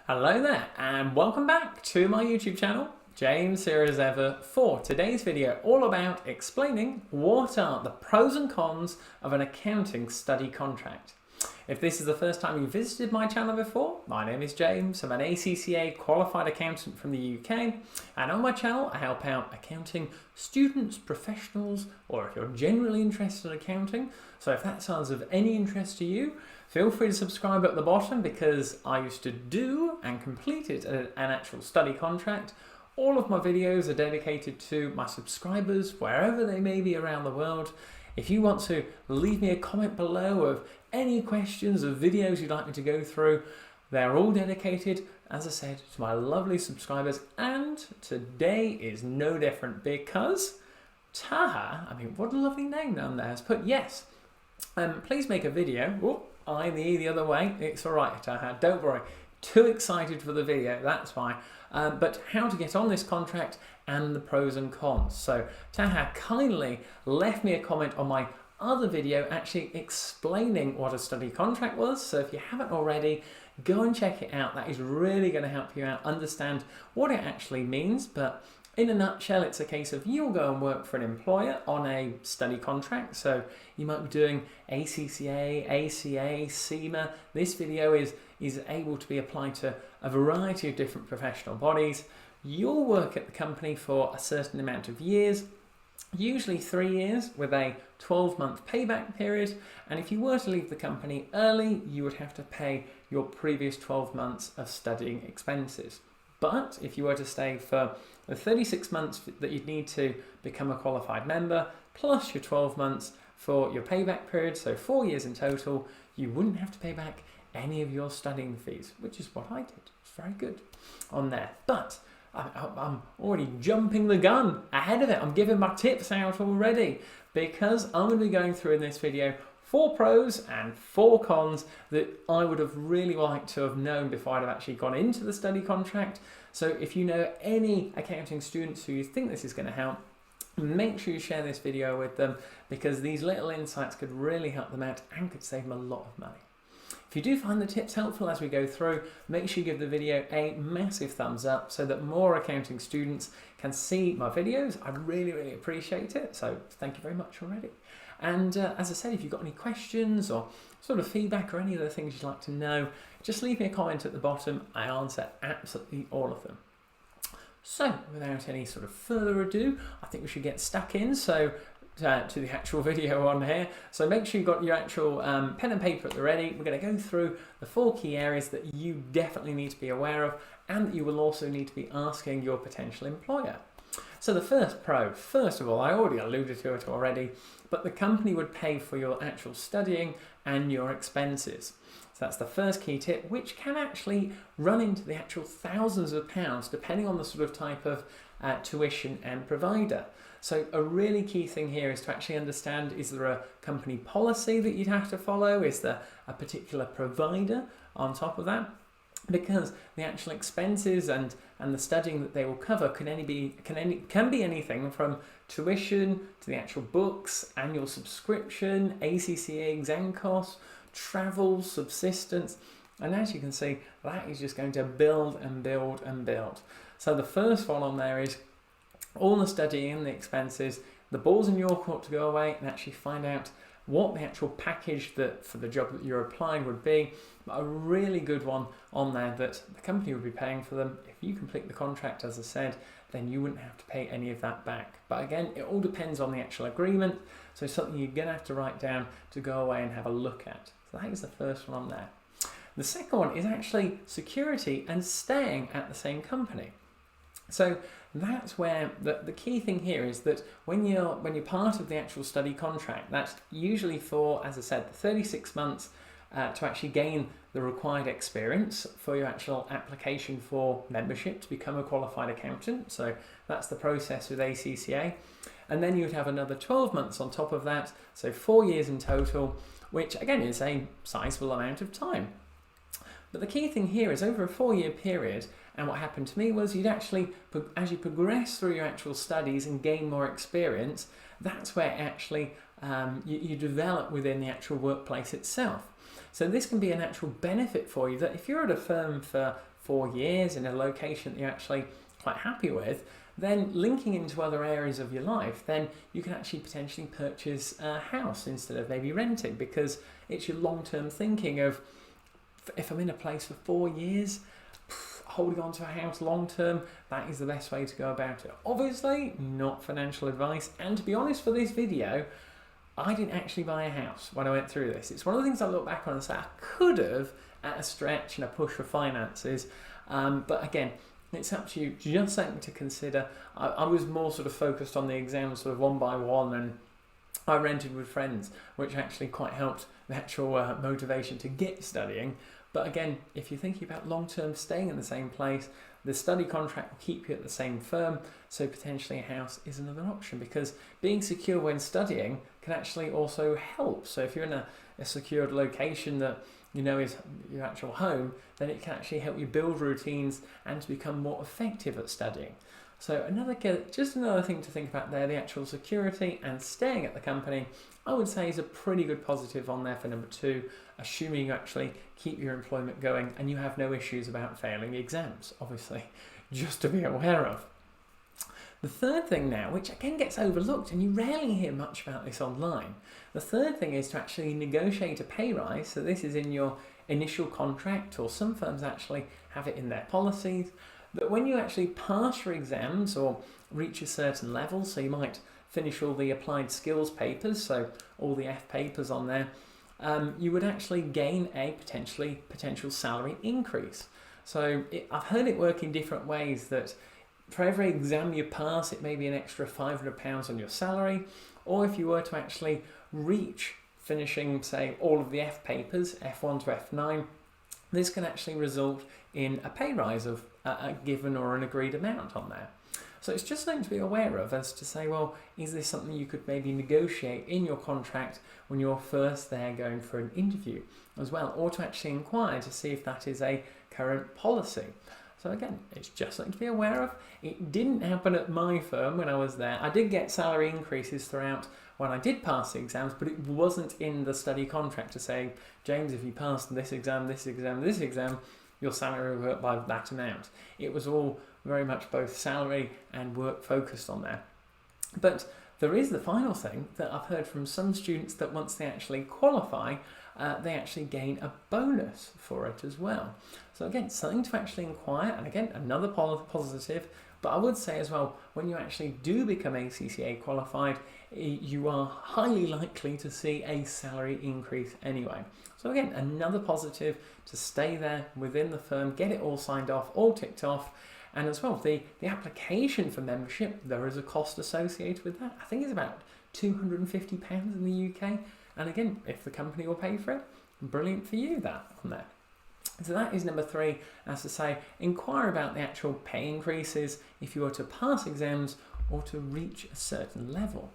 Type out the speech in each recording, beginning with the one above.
Hello there and welcome back to my YouTube channel. James here as ever for today's video all about explaining what are the pros and cons of an accounting study contract. If this is the first time you visited my channel before, my name is James. I'm an ACCA qualified accountant from the UK, and on my channel I help out accounting students, professionals, or if you're generally interested in accounting. So if that sounds of any interest to you, feel free to subscribe at the bottom because I used to do and completed an actual study contract. All of my videos are dedicated to my subscribers wherever they may be around the world. If you want to leave me a comment below of any questions or videos you'd like me to go through, they're all dedicated, as I said, to my lovely subscribers. And today is no different because Taha, what a lovely name down there, has put, yes, please make a video. Oh, I, the E the other way. It's all right, Taha, don't worry. Too excited for the video, that's fine. But how to get on this contract and the pros and cons. So Taha kindly left me a comment on my other video actually explaining what a study contract was. So if you haven't already, go and check it out. That is really going to help you out understand what it actually means. But in a nutshell, it's a case of you'll go and work for an employer on a study contract. So you might be doing ACCA, ACA, CIMA. This video is able to be applied to a variety of different professional bodies. You'll work at the company for a certain amount of years, usually 3 years with a 12-month payback period. And if you were to leave the company early, you would have to pay your previous 12 months of studying expenses. But if you were to stay for the 36 months that you'd need to become a qualified member, plus your 12 months for your payback period, so 4 years in total, you wouldn't have to pay back any of your studying fees, which is what I did. It's very good on there. But I'm already jumping the gun ahead of it. I'm giving my tips out already because I'm going to be going through in this video 4 pros and 4 cons that I would have really liked to have known before I'd have actually gone into the study contract. So if you know any accounting students who you think this is going to help, make sure you share this video with them because these little insights could really help them out and could save them a lot of money. If you do find the tips helpful as we go through, make sure you give the video a massive thumbs up so that more accounting students can see my videos. I really, really appreciate it. So thank you very much already. And as I said, if you've got any questions or sort of feedback or any other things you'd like to know, just leave me a comment at the bottom. I answer absolutely all of them. So without any sort of further ado, I think we should get stuck in. So to the actual video on here. So make sure you've got your actual pen and paper at the ready. We're going to go through the 4 key areas that you definitely need to be aware of and that you will also need to be asking your potential employer. So the first pro, first of all, I already alluded to it already, but the company would pay for your actual studying and your expenses. So that's the first key tip, which can actually run into the actual thousands of pounds depending on the sort of type of tuition and provider. So a really key thing here is to actually understand, is there a company policy that you'd have to follow? Is there a particular provider on top of that? Because the actual expenses and the studying that they will cover can be anything from tuition to the actual books, annual subscription, ACCA exam costs, travel, subsistence. And as you can see, that is just going to build and build and build. So the first one on there is all the studying and the expenses. The ball's in your court to go away and actually find out what the actual package that for the job that you're applying would be. But a really good one on there that the company would be paying for them. If you complete the contract, as I said, then you wouldn't have to pay any of that back. But again, it all depends on the actual agreement. So it's something you're going to have to write down to go away and have a look at. So that is the first one on there. The second one is actually security and staying at the same company. So that's where the key thing here is that when you're part of the actual study contract, that's usually for, as I said, 36 months to actually gain the required experience for your actual application for membership to become a qualified accountant. So that's the process with ACCA. And then you'd have another 12 months on top of that, so 4 years in total, which again is a sizable amount of time. But the key thing here is over a 4-year period, and what happened to me was you'd actually, as you progress through your actual studies and gain more experience, that's where actually you develop within the actual workplace itself. So this can be an actual benefit for you, that if you're at a firm for 4 years in a location that you're actually quite happy with, then linking into other areas of your life, then you can actually potentially purchase a house instead of maybe renting, because it's your long-term thinking of, if I'm in a place for 4 years, holding on to a house long-term, that is the best way to go about it. Obviously, not financial advice, and to be honest, for this video, I didn't actually buy a house when I went through this. It's one of the things I look back on and say I could have at a stretch and a push for finances, but again, it's up to you. Just something to consider. I was more sort of focused on the exams sort of one by one, and I rented with friends, which actually quite helped the actual motivation to get studying. But again, if you're thinking about long-term staying in the same place, the study contract will keep you at the same firm, so potentially a house is another option, because being secure when studying can actually also help. So if you're in a secured location that you know is your actual home, then it can actually help you build routines and to become more effective at studying. So just another thing to think about there, the actual security and staying at the company, I would say is a pretty good positive on there for number 2, assuming you actually keep your employment going and you have no issues about failing exams, obviously, just to be aware of. The third thing now, which again gets overlooked and you rarely hear much about this online, the third thing is to actually negotiate a pay rise. So this is in your initial contract, or some firms actually have it in their policies, that when you actually pass your exams or reach a certain level, so you might finish all the applied skills papers, so all the F papers on there, you would actually gain a potential salary increase. So I've heard it work in different ways, that for every exam you pass, it may be an extra £500 on your salary, or if you were to actually reach finishing, say, all of the F papers, F1 to F9, this can actually result in a pay rise of a given or an agreed amount on there. So it's just something to be aware of, as to say, well, is this something you could maybe negotiate in your contract when you're first there going for an interview as well, or to actually inquire to see if that is a current policy. So again, it's just something to be aware of. It didn't happen at my firm when I was there. I did get salary increases throughout when I did pass the exams, but it wasn't in the study contract to say, James, if you passed this exam, this exam, this exam, your salary will revert by that amount. It was all very much both salary and work focused on there. But there is the final thing that I've heard from some students, that once they actually qualify, they actually gain a bonus for it as well. So again, something to actually inquire, and again, another positive. But I would say as well, when you actually do become ACCA qualified, you are highly likely to see a salary increase anyway. So again, another positive to stay there within the firm, get it all signed off, all ticked off. And as well, the application for membership, there is a cost associated with that. I think it's about £250 in the UK. And again, if the company will pay for it, brilliant for you that on there. So that is number 3, as to say, inquire about the actual pay increases if you were to pass exams or to reach a certain level.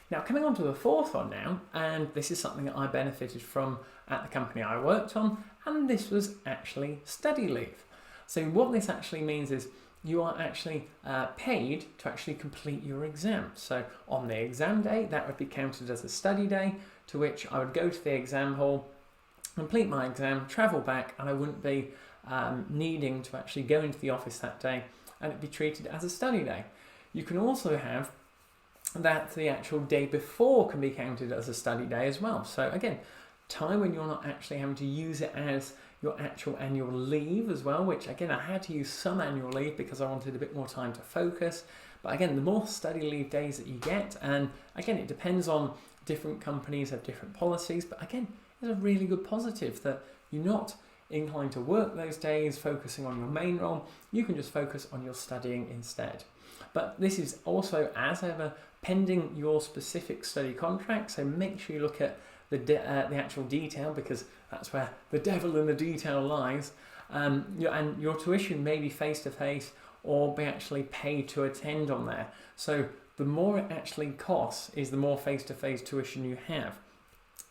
Now, coming on to the 4th one now, and this is something that I benefited from at the company I worked on, and this was actually study leave. So what this actually means is you are actually paid to actually complete your exam. So on the exam day, that would be counted as a study day, to which I would go to the exam hall, complete my exam, travel back, and I wouldn't be needing to actually go into the office that day, and it'd be treated as a study day. You can also have that the actual day before can be counted as a study day as well. So again, time when you're not actually having to use it as your actual annual leave as well, which again, I had to use some annual leave because I wanted a bit more time to focus. But again, the more study leave days that you get, and again, it depends on different companies have different policies, but again, it's a really good positive that you're not inclined to work those days focusing on your main role. You can just focus on your studying instead. But this is also, as ever, pending your specific study contract, so make sure you look at the actual detail, because that's where the devil in the detail lies. And your tuition may be face-to-face or be actually paid to attend on there. So the more it actually costs is the more face-to-face tuition you have.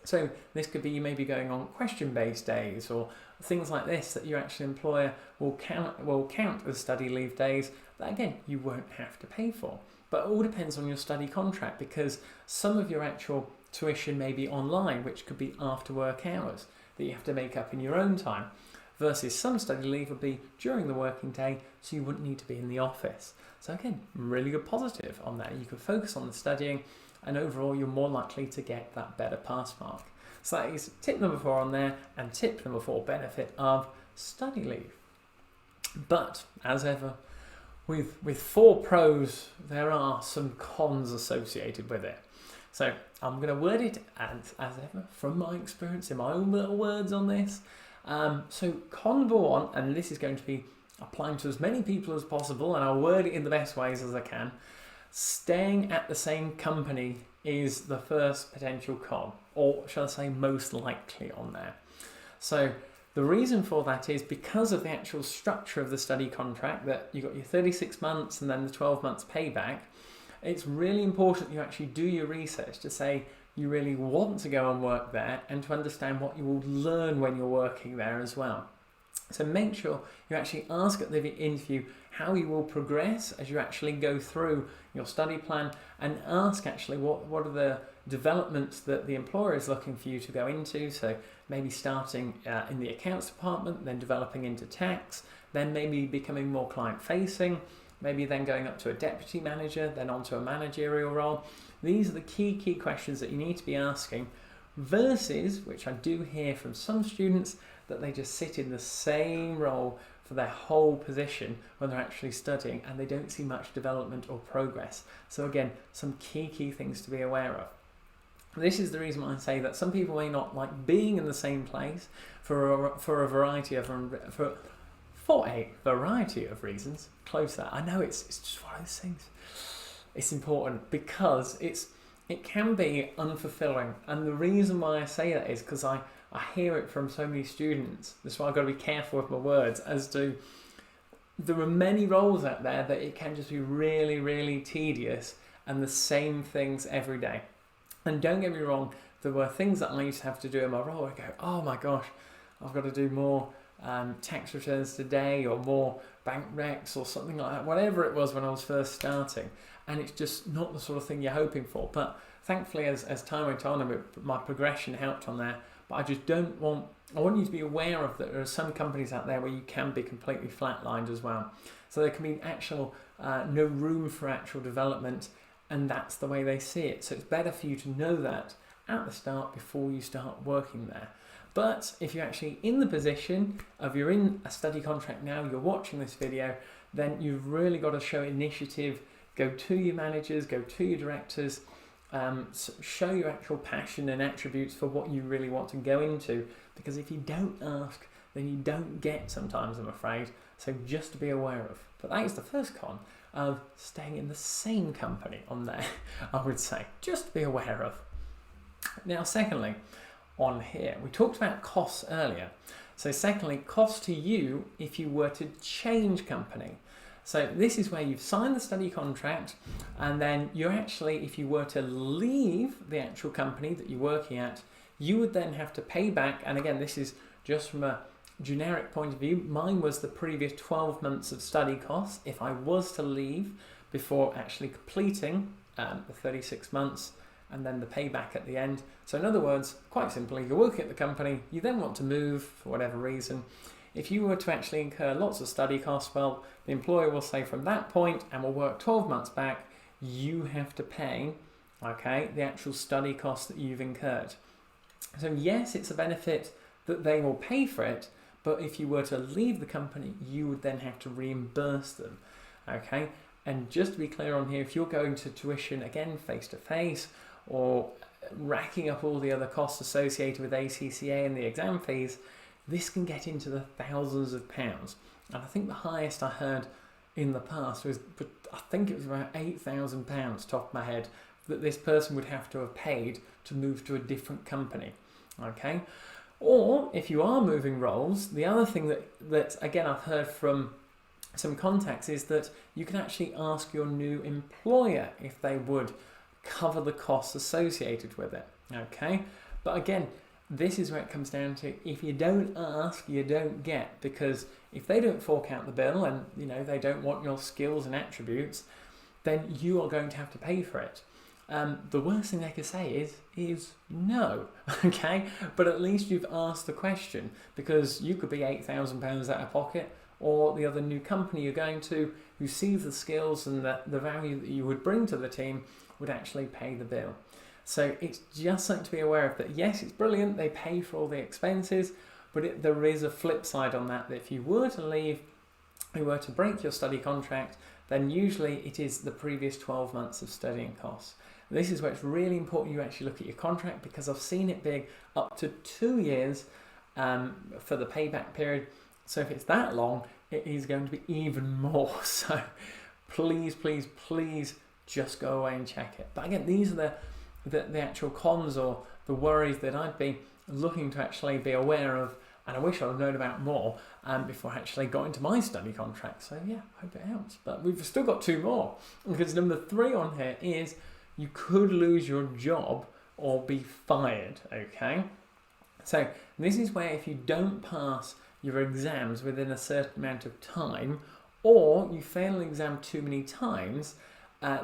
So this could be you may be going on question-based days or things like this that your actual employer will count as study leave days that again you won't have to pay for. But it all depends on your study contract, because some of your actual tuition may be online, which could be after work hours. that you have to make up in your own time, versus some study leave would be during the working day, so you wouldn't need to be in the office. So again, really good positive on that. You could focus on the studying, and overall you're more likely to get that better pass mark. So that is tip number 4 on there, and tip number 4, benefit of study leave. But as ever, with 4 pros, there are some cons associated with it. So I'm going to word it as ever from my experience in my own little words on this. So con number 1, and this is going to be applying to as many people as possible, and I'll word it in the best ways as I can. Staying at the same company is the first potential con, or shall I say most likely on there. So the reason for that is because of the actual structure of the study contract, that you've got your 36 months and then the 12 months payback. It's really important you actually do your research to say you really want to go and work there, and to understand what you will learn when you're working there as well. So make sure you actually ask at the interview how you will progress as you actually go through your study plan, and ask actually what are the developments that the employer is looking for you to go into. So maybe starting in the accounts department, then developing into tax, then maybe becoming more client facing, maybe then going up to a deputy manager, then onto a managerial role. These are the key questions that you need to be asking, versus, which I do hear from some students, that they just sit in the same role for their whole position when they're actually studying, and they don't see much development or progress. So again, some key things to be aware of. This is the reason why I say that some people may not like being in the same place for a variety of reasons. Closer. I know it's just one of those things. It's important because it can be unfulfilling, and the reason why I say that is because I hear it from so many students. That's why I've got to be careful with my words, as to there are many roles out there that it can just be really tedious and the same things every day. And don't get me wrong, there were things that I used to have to do in my role. I go, oh my gosh, I've got to do more tax returns today, or more bank recs, or something like that, whatever it was when I was first starting. And it's just not the sort of thing you're hoping for. But thankfully, as time went on, and my progression helped on there. But I want you to be aware of that there are some companies out there where you can be completely flatlined as well. So there can be no room for actual development, and that's the way they see it. So it's better for you to know that at the start before you start working there. But if you're actually in the position of you're in a study contract now, you're watching this video, then you've really got to show initiative. Go to your managers, go to your directors, show your actual passion and attributes for what you really want to go into. Because if you don't ask, then you don't get sometimes, I'm afraid. So just to be aware of. But that is the first con of staying in the same company on there, I would say. Just to be aware of. Now, secondly, on here, we talked about costs earlier. So secondly, cost to you if you were to change company. So this is where you've signed the study contract, and then you're actually, if you were to leave the actual company that you're working at, you would then have to pay back. And again, this is just from a generic point of view. Mine was the previous 12 months of study costs if I was to leave before actually completing the 36 months and then the payback at the end. So in other words, quite simply, you're working at the company, you then want to move for whatever reason. If you were to actually incur lots of study costs, well, the employer will say from that point, and will work 12 months back, you have to pay, okay, the actual study costs that you've incurred. So yes, it's a benefit that they will pay for it, but if you were to leave the company, you would then have to reimburse them, okay? And just to be clear on here, if you're going to tuition, again, face-to-face, or racking up all the other costs associated with ACCA and the exam fees, this can get into the thousands of pounds. And I think the highest I heard in the past was, I think it was around £8,000, top of my head, that this person would have to have paid to move to a different company, okay? Or if you are moving roles, the other thing that again I've heard from some contacts is that you can actually ask your new employer if they would cover the costs associated with it, okay? But again, this is where it comes down to, if you don't ask, you don't get, because if they don't fork out the bill and they don't want your skills and attributes, then you are going to have to pay for it. the worst thing they could say is no, okay? But at least you've asked the question, because you could be £8,000 out of pocket, or the other new company you're going to, who sees the skills and the value that you would bring to the team, would actually pay the bill. So it's just something to be aware of, that yes, it's brilliant, they pay for all the expenses, but there is a flip side on that, that if you were to leave, you were to break your study contract, then usually it is the previous 12 months of studying costs. This is where it's really important you actually look at your contract, because I've seen it being up to 2 years for the payback period. So if it's that long, it is going to be even more. So please, please, please just go away and check it. But again, these are the actual cons or the worries that I'd be looking to actually be aware of, and I wish I'd have known about more before I actually got into my study contract. So yeah, hope it helps. But we've still got 2 more, because number 3 on here is you could lose your job or be fired, okay? So this is where if you don't pass your exams within a certain amount of time, or you fail an exam too many times,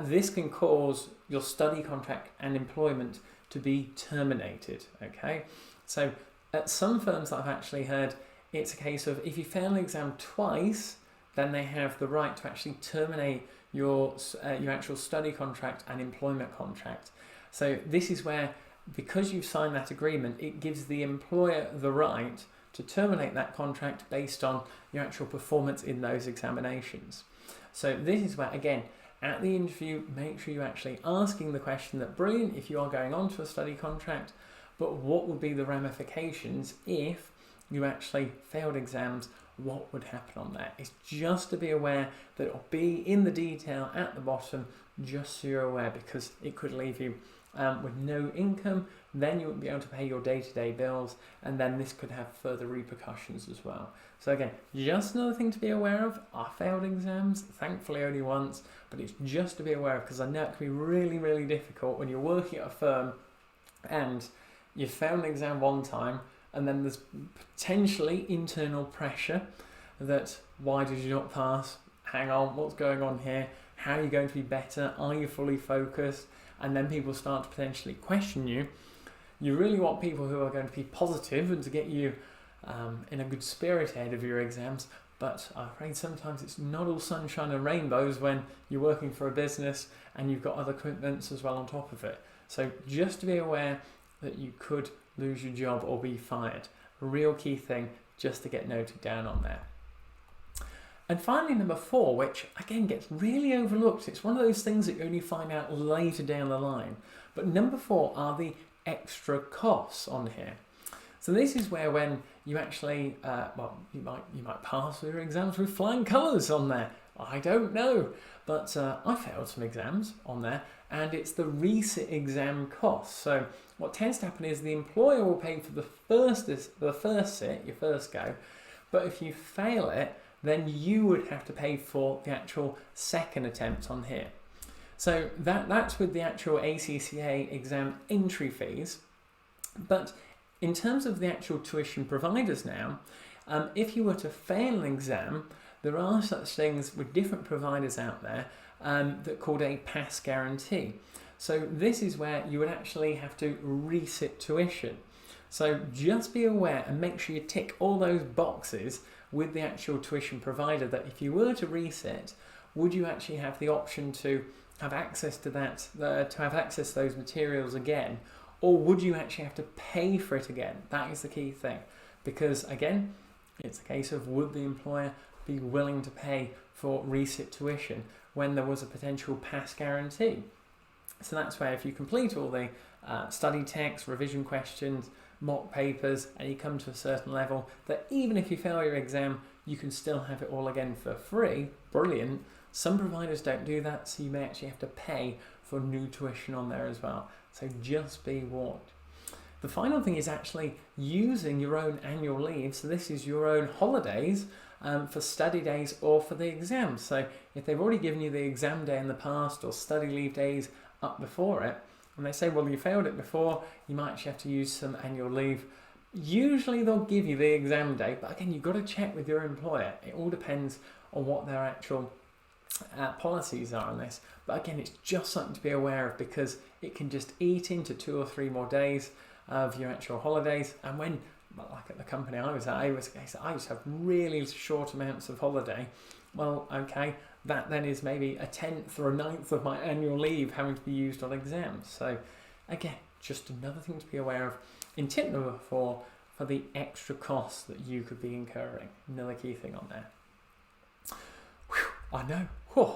this can cause your study contract and employment to be terminated, okay? So at some firms that I've actually heard, it's a case of if you fail an exam twice, then they have the right to actually terminate your actual study contract and employment contract. So this is where, because you've signed that agreement, it gives the employer the right to terminate that contract based on your actual performance in those examinations. So this is where, again, at the interview, make sure you're actually asking the question that, brilliant, if you are going on to a study contract, but what would be the ramifications if you actually failed exams? What would happen on that? It's just to be aware that it'll be in the detail at the bottom, just so you're aware, because it could leave you with no income, then you wouldn't be able to pay your day-to-day bills, and then this could have further repercussions as well. So again, just another thing to be aware of. I failed exams, thankfully only once, but it's just to be aware of, because I know it can be really, really difficult when you're working at a firm and you failed an exam one time, and then there's potentially internal pressure that, why did you not pass? Hang on, what's going on here? How are you going to be better? Are you fully focused? And then people start to potentially question you. You really want people who are going to be positive and to get you in a good spirit ahead of your exams. But I'm afraid sometimes it's not all sunshine and rainbows when you're working for a business and you've got other commitments as well on top of it. So just to be aware that you could lose your job or be fired. A real key thing just to get noted down on there. And finally, number 4, which again gets really overlooked. It's one of those things that you only find out later down the line. But number 4 are the extra costs on here. So this is where, when you actually, you might pass your exams with flying colours on there. I don't know, but I failed some exams on there, and it's the resit exam costs. So what tends to happen is the employer will pay for the first sit, your first go, but if you fail it, then you would have to pay for the actual second attempt on here. So that's with the actual ACCA exam entry fees. But in terms of the actual tuition providers now, if you were to fail an exam, there are such things with different providers out there that called a pass guarantee. So this is where you would actually have to resit tuition. So just be aware and make sure you tick all those boxes with the actual tuition provider, that if you were to resit, would you actually have the option to have access to that, to have access to those materials again, or would you actually have to pay for it again? That is the key thing, because again, it's a case of, would the employer be willing to pay for resit tuition when there was a potential pass guarantee? So that's where, if you complete all the study text, revision questions, mock papers, and you come to a certain level, that even if you fail your exam, you can still have it all again for free. Brilliant. Some providers don't do that, so you may actually have to pay for new tuition on there as well. So just be warned. The final thing is actually using your own annual leave. So this is your own holidays for study days or for the exams. So if they've already given you the exam day in the past or study leave days up before it, and they say, well, you failed it before, you might actually have to use some annual leave. Usually they'll give you the exam day, but again, you've got to check with your employer. It all depends on what their actual policies are on this. But again, it's just something to be aware of, because it can just eat into 2 or 3 more days of your actual holidays. And when, like at the company I was at, I used to have really short amounts of holiday. Well, okay, that then is maybe a 10th or a 9th of my annual leave having to be used on exams. So again, just another thing to be aware of. In tip number 4, for the extra costs that you could be incurring. Another key thing on there. Whew, I know,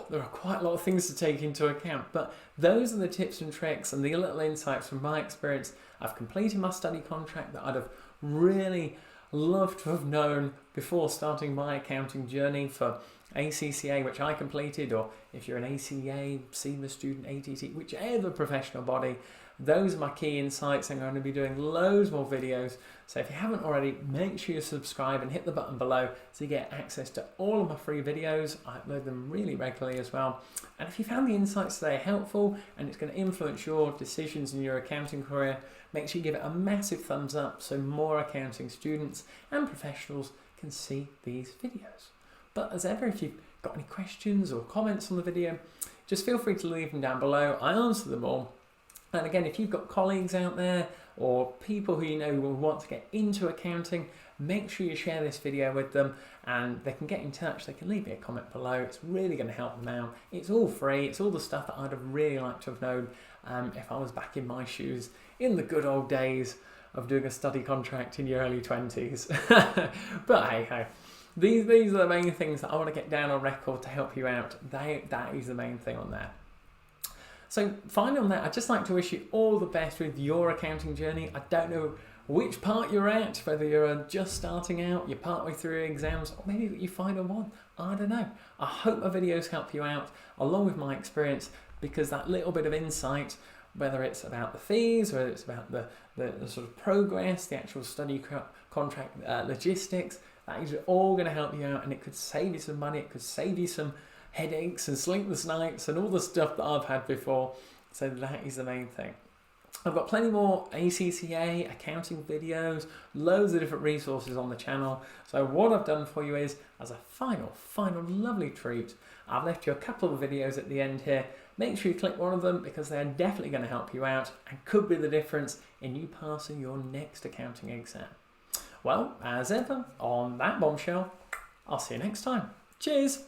there are quite a lot of things to take into account, but those are the tips and tricks and the little insights from my experience. I've completed my study contract that I'd have really loved to have known before starting my accounting journey for ACCA, which I completed, or if you're an ACA, SEMA student, ATT, whichever professional body. Those are my key insights. I'm going to be doing loads more videos. So if you haven't already, make sure you subscribe and hit the button below so you get access to all of my free videos. I upload them really regularly as well. And if you found the insights today helpful and it's going to influence your decisions in your accounting career, make sure you give it a massive thumbs up so more accounting students and professionals can see these videos. But as ever, if you've got any questions or comments on the video, just feel free to leave them down below. I answer them all. And again, if you've got colleagues out there or people who you know will want to get into accounting, make sure you share this video with them and they can get in touch. They can leave me a comment below. It's really going to help them out. It's all free. It's all the stuff that I'd have really liked to have known if I was back in my shoes in the good old days of doing a study contract in your early 20s. But hey, these are the main things that I want to get down on record to help you out. That is the main thing on there. So finally on that, I'd just like to wish you all the best with your accounting journey. I don't know which part you're at, whether you're just starting out, you're partway through your exams, or maybe your final one. I don't know. I hope my videos help you out along with my experience, because that little bit of insight, whether it's about the fees, whether it's about the sort of progress, the actual study contract logistics, that is all going to help you out, and it could save you some money, it could save you some headaches and sleepless nights and all the stuff that I've had before. So that is the main thing. I've got plenty more ACCA accounting videos, loads of different resources on the channel. So what I've done for you is, as a final lovely treat, I've left you a couple of videos at the end here. Make sure you click one of them, because they're definitely going to help you out and could be the difference in you passing your next accounting exam. Well, as ever, on that bombshell, I'll see you next time. Cheers!